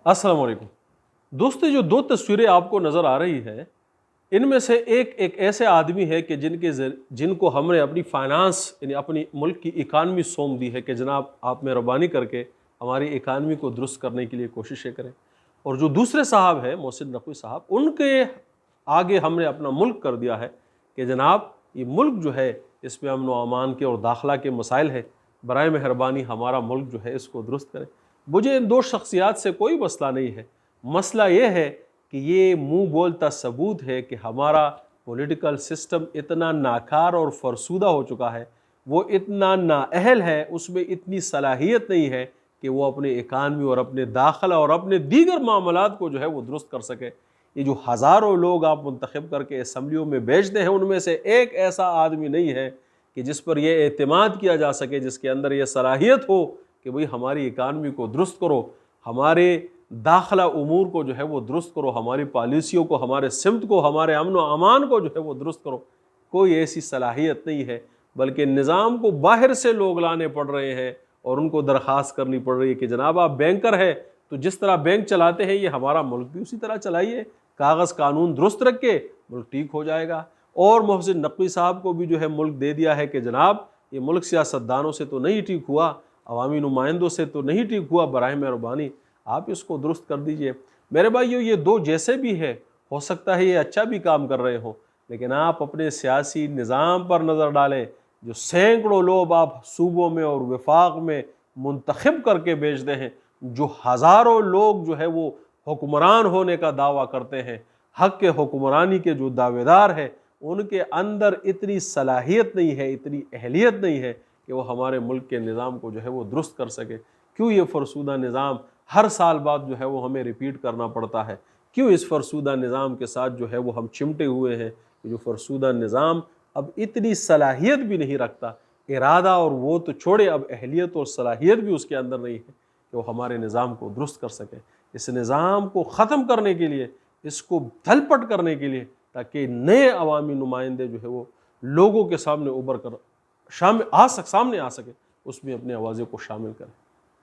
السلام علیکم دوستو، جو دو تصویریں آپ کو نظر آ رہی ہیں ان میں سے ایک ایسے آدمی ہے کہ جن کو ہم نے اپنی فائنانس یعنی اپنی ملک کی اکانومی سونپ دی ہے کہ جناب آپ مہربانی کر کے ہماری اکانومی کو درست کرنے کے لیے کوششیں کریں، اور جو دوسرے صاحب ہیں محسن نقوی صاحب، ان کے آگے ہم نے اپنا ملک کر دیا ہے کہ جناب یہ ملک جو ہے اس میں امن و امان کے اور داخلہ کے مسائل ہے، برائے مہربانی ہمارا ملک جو ہے اس کو درست کریں۔ مجھے ان دو شخصیات سے کوئی مسئلہ نہیں ہے، مسئلہ یہ ہے کہ یہ منہ بولتا ثبوت ہے کہ ہمارا پولیٹیکل سسٹم اتنا ناکار اور فرسودہ ہو چکا ہے، وہ اتنا نااہل ہے، اس میں اتنی صلاحیت نہیں ہے کہ وہ اپنے اکانومی اور اپنے داخلہ اور اپنے دیگر معاملات کو جو ہے وہ درست کر سکے۔ یہ جو ہزاروں لوگ آپ منتخب کر کے اسمبلیوں میں بھیجتے ہیں، ان میں سے ایک ایسا آدمی نہیں ہے کہ جس پر یہ اعتماد کیا جا سکے، جس کے اندر یہ صلاحیت ہو کہ بھئی ہماری اکانومی کو درست کرو، ہمارے داخلہ امور کو جو ہے وہ درست کرو، ہماری پالیسیوں کو، ہمارے سمت کو، ہمارے امن و امان کو جو ہے وہ درست کرو۔ کوئی ایسی صلاحیت نہیں ہے، بلکہ نظام کو باہر سے لوگ لانے پڑ رہے ہیں اور ان کو درخواست کرنی پڑ رہی ہے کہ جناب آپ بینکر ہیں تو جس طرح بینک چلاتے ہیں یہ ہمارا ملک بھی اسی طرح چلائیے، کاغذ قانون درست رکھ کے ملک ٹھیک ہو جائے گا۔ اور محسن نقوی صاحب کو بھی جو ہے ملک دے دیا ہے کہ جناب یہ ملک سیاستدانوں سے تو نہیں ٹھیک ہوا، عوامی نمائندوں سے تو نہیں ٹھیک ہوا، براہ مہربانی آپ اس کو درست کر دیجئے۔ میرے بھائیو، یہ دو جیسے بھی ہے، ہو سکتا ہے یہ اچھا بھی کام کر رہے ہوں، لیکن آپ اپنے سیاسی نظام پر نظر ڈالیں، جو سینکڑوں لوگ آپ صوبوں میں اور وفاق میں منتخب کر کے بھیجتے ہیں، جو ہزاروں لوگ جو ہے وہ حکمران ہونے کا دعویٰ کرتے ہیں، حق کے حکمرانی کے جو دعوے دار ہیں، ان کے اندر اتنی صلاحیت نہیں ہے، اتنی اہلیت نہیں ہے کہ وہ ہمارے ملک کے نظام کو جو ہے وہ درست کر سکے۔ کیوں یہ فرسودہ نظام ہر سال بعد جو ہے وہ ہمیں ریپیٹ کرنا پڑتا ہے؟ کیوں اس فرسودہ نظام کے ساتھ جو ہے وہ ہم چمٹے ہوئے ہیں کہ جو فرسودہ نظام اب اتنی صلاحیت بھی نہیں رکھتا، ارادہ اور وہ تو چھوڑے، اب اہلیت اور صلاحیت بھی اس کے اندر نہیں ہے کہ وہ ہمارے نظام کو درست کر سکے۔ اس نظام کو ختم کرنے کے لیے، اس کو دھل پٹ کرنے کے لیے، تاکہ نئے عوامی نمائندے جو ہے وہ لوگوں کے سامنے ابھر کر سامنے آ سکے، اس میں اپنے آوازیں کو شامل کریں۔